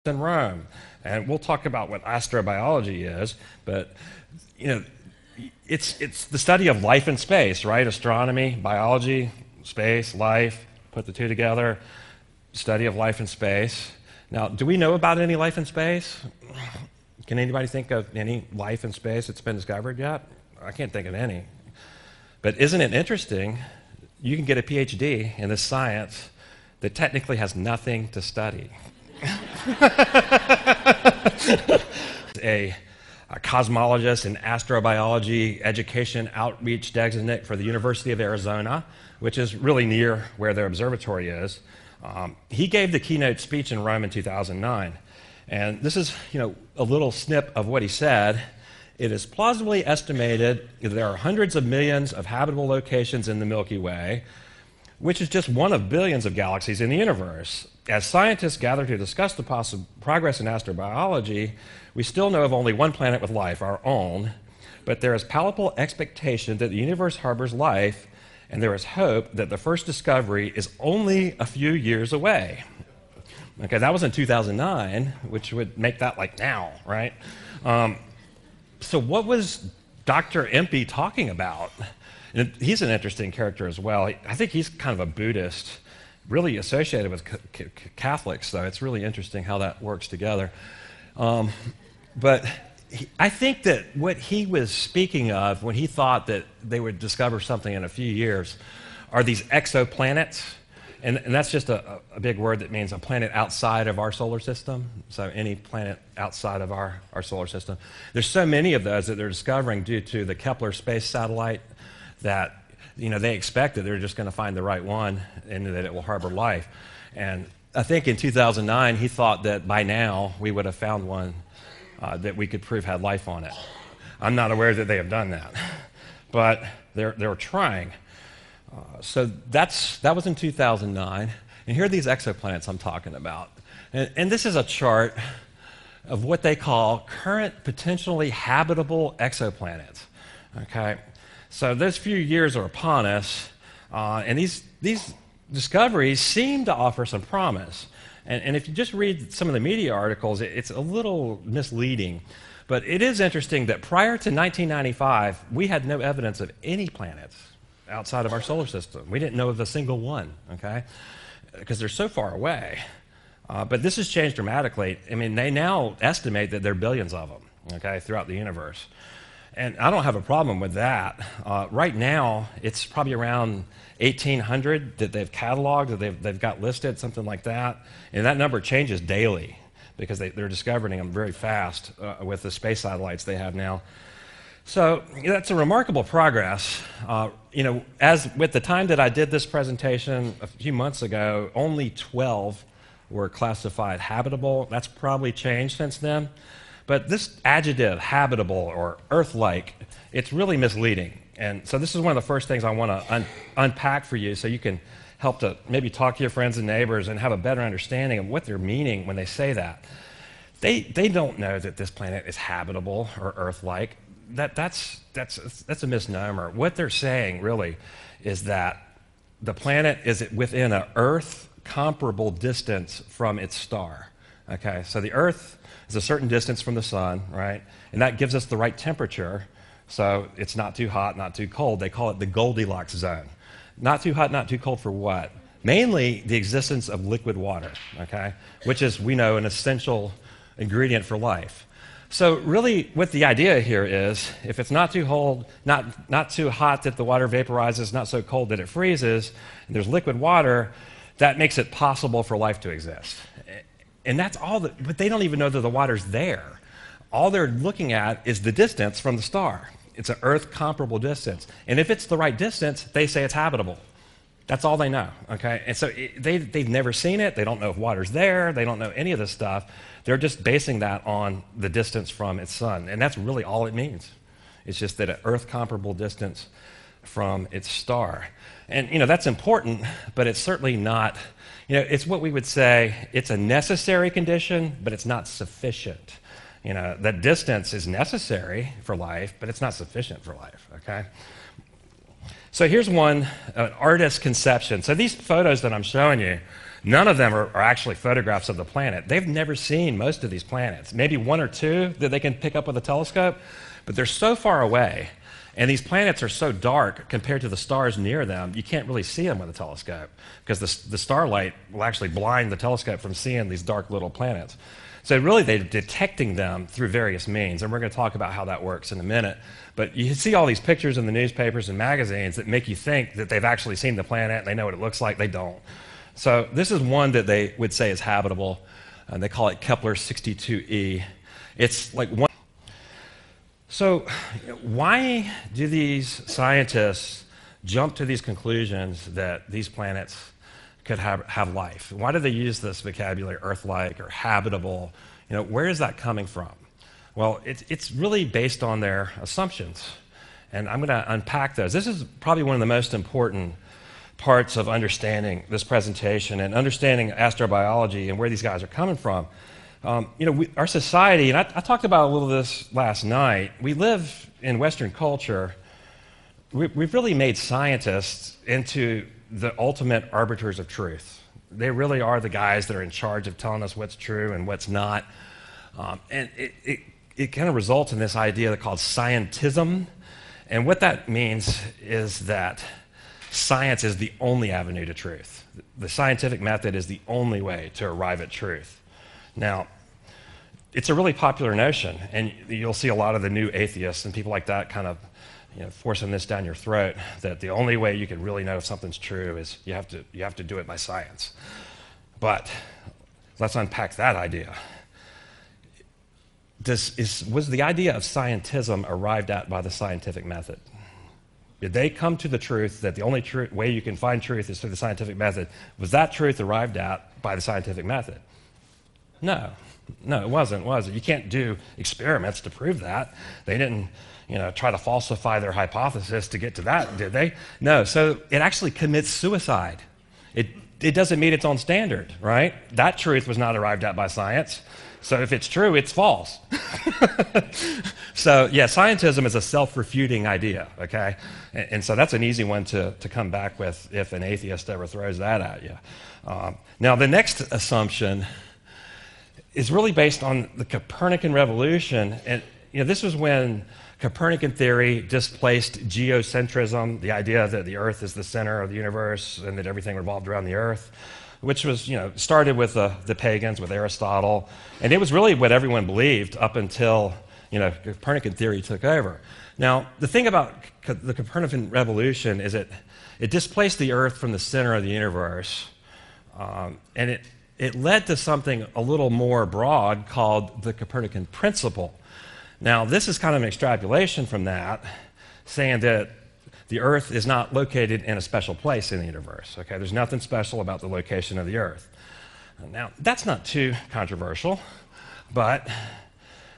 in Rome. And we'll talk about what astrobiology is, but it's the study of life in space, right? Astronomy, biology, space, life, put the two together, study of life in space. Now, do we know about any life in space? Can anybody think of any life in space that's been discovered yet? I can't think of any. But isn't it interesting? You can get a PhD in this science that technically has nothing to study. a cosmologist and astrobiology education outreach designate for the University of Arizona, which is really near where their observatory is. He gave the keynote speech in Rome in 2009. And this is, a little snip of what he said. It is plausibly estimated that there are hundreds of millions of habitable locations in the Milky Way, which is just one of billions of galaxies in the universe. As scientists gather to discuss the possible progress in astrobiology, we still know of only one planet with life, our own, but there is palpable expectation that the universe harbors life, and there is hope that the first discovery is only a few years away. Okay, that was in 2009, which would make that like now, right? So what was Dr. Impey talking about? And he's an interesting character as well. I think he's kind of a Buddhist, really associated with Catholics, so it's really interesting how that works together. But I think that what he was speaking of when he thought that they would discover something in a few years are these exoplanets. And that's just a big word that means a planet outside of our solar system. So any planet outside of our solar system. There's so many of those that they're discovering due to the Kepler space satellite that they expect that they're just going to find the right one and that it will harbor life. And I think in 2009 he thought that by now we would have found one that we could prove had life on it. I'm not aware that they have done that, but they're trying. So that was in 2009, and here are these exoplanets I'm talking about. And this is a chart of what they call current potentially habitable exoplanets. Okay, so those few years are upon us, and these discoveries seem to offer some promise. And if you just read some of the media articles, it's a little misleading. But it is interesting that prior to 1995, we had no evidence of any planets outside of our solar system. We didn't know of a single one, okay? Because they're so far away. But this has changed dramatically. I mean, they now estimate that there are billions of them, okay, throughout the universe. And I don't have a problem with that. Right now, it's probably around 1,800 that they've cataloged, that they've got listed, something like that. And that number changes daily because they're discovering them very fast with the space satellites they have now. So that's a remarkable progress. As with the time that I did this presentation a few months ago, only 12 were classified habitable. That's probably changed since then. But this adjective, habitable or earth-like, it's really misleading. And so this is one of the first things I want to unpack for you so you can help to maybe talk to your friends and neighbors and have a better understanding of what they're meaning when they say that. They don't know that this planet is habitable or earth-like. That's a misnomer. What they're saying really is that the planet is within an Earth comparable distance from its star. Okay, so the Earth is a certain distance from the sun, right? And that gives us the right temperature, so it's not too hot, not too cold. They call it the Goldilocks zone. Not too hot, not too cold for what? Mainly the existence of liquid water, okay? Which is, we know, an essential ingredient for life. So really what the idea here is, if it's not too cold, not too hot that the water vaporizes, not so cold that it freezes, and there's liquid water, that makes it possible for life to exist. And that's all but they don't even know that the water's there. All they're looking at is the distance from the star. It's an Earth comparable distance. And if it's the right distance, they say it's habitable. That's all they know, okay? And so they've never seen it. They don't know if water's there. They don't know any of this stuff. They're just basing that on the distance from its sun. And that's really all it means. It's just that an Earth comparable distance from its star. And, that's important, but it's certainly not, it's what we would say, it's a necessary condition, but it's not sufficient. That distance is necessary for life, but it's not sufficient for life, okay? So here's an artist's conception. So these photos that I'm showing you, None of them are actually photographs of the planet. They've never seen most of these planets. Maybe one or two that they can pick up with a telescope, but they're so far away. And these planets are so dark compared to the stars near them, you can't really see them with a telescope because the starlight will actually blind the telescope from seeing these dark little planets. So really they're detecting them through various means, and we're going to talk about how that works in a minute. But you see all these pictures in the newspapers and magazines that make you think that they've actually seen the planet and they know what it looks like. They don't. So this is one that they would say is habitable, and they call it Kepler 62e. It's like one. So why do these scientists jump to these conclusions that these planets could have life? Why do they use this vocabulary, earth-like or habitable? Where is that coming from? Well, it's really based on their assumptions, and I'm going to unpack those. This is probably one of the most important parts of understanding this presentation and understanding astrobiology and where these guys are coming from. Our society, and I talked about a little of this last night, we live in Western culture. We've really made scientists into the ultimate arbiters of truth. They really are the guys that are in charge of telling us what's true and what's not. And it kind of results in this idea called scientism. And what that means is that science is the only avenue to truth. The scientific method is the only way to arrive at truth. Now, it's a really popular notion, and you'll see a lot of the new atheists and people like that kind of forcing this down your throat, that the only way you can really know if something's true is you have to do it by science. But let's unpack that idea. Was the idea of scientism arrived at by the scientific method? Did they come to the truth that the only way you can find truth is through the scientific method? Was that truth arrived at by the scientific method? No, it wasn't, was it? You can't do experiments to prove that. They didn't, try to falsify their hypothesis to get to that, did they? No, so it actually commits suicide. It doesn't meet its own standard, right? That truth was not arrived at by science. So if it's true, it's false. So, yeah, scientism is a self-refuting idea, okay? And so that's an easy one to come back with if an atheist ever throws that at you. Now, the next assumption is really based on the Copernican revolution. And this was when Copernican theory displaced geocentrism, the idea that the Earth is the center of the universe and that everything revolved around the Earth, which was, started with the pagans, with Aristotle. And it was really what everyone believed up until, Copernican theory took over. Now, the thing about the Copernican revolution is it displaced the Earth from the center of the universe, and it led to something a little more broad called the Copernican principle. Now, this is kind of an extrapolation from that, saying that the Earth is not located in a special place in the universe. Okay, there's nothing special about the location of the Earth. Now, that's not too controversial, but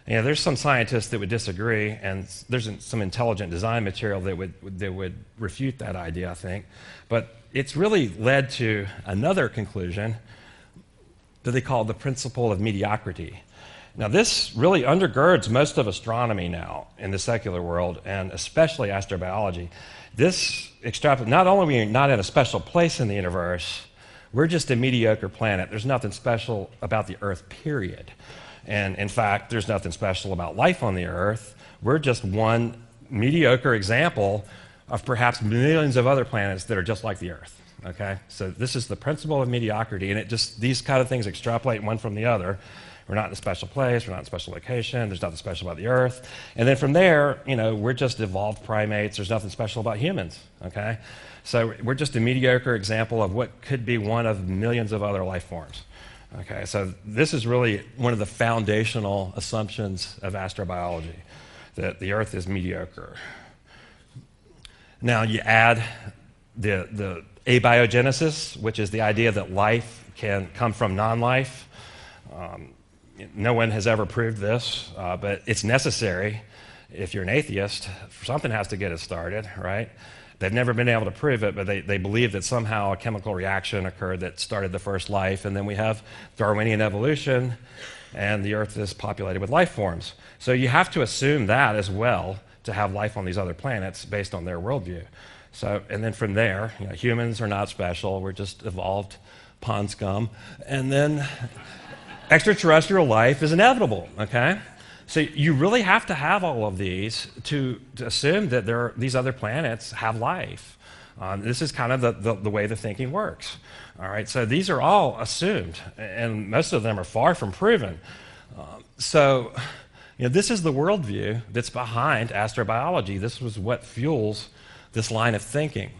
there's some scientists that would disagree, and there's some intelligent design material that would refute that idea, I think. But it's really led to another conclusion that they call the principle of mediocrity. Now, this really undergirds most of astronomy now in the secular world, and especially astrobiology. This not only are we not in a special place in the universe, we're just a mediocre planet. There's nothing special about the Earth, period. And in fact, there's nothing special about life on the Earth. We're just one mediocre example of perhaps millions of other planets that are just like the Earth. Okay? So this is the principle of mediocrity, and these kind of things extrapolate one from the other. We're not in a special place, we're not in a special location, there's nothing special about the Earth. And then from there, we're just evolved primates, there's nothing special about humans, okay? So we're just a mediocre example of what could be one of millions of other life forms. Okay, so this is really one of the foundational assumptions of astrobiology, that the Earth is mediocre. Now you add the abiogenesis, which is the idea that life can come from non-life. No one has ever proved this, but it's necessary. If you're an atheist, something has to get it started, right? They've never been able to prove it, but they believe that somehow a chemical reaction occurred that started the first life, and then we have Darwinian evolution, and the Earth is populated with life forms. So you have to assume that as well to have life on these other planets based on their worldview. So, and then from there, humans are not special. We're just evolved pond scum. And then extraterrestrial life is inevitable, okay? So you really have to have all of these to assume that these other planets have life. This is kind of the way the thinking works. All right, so these are all assumed, and most of them are far from proven. So this is the worldview that's behind astrobiology. This was what fuels this line of thinking.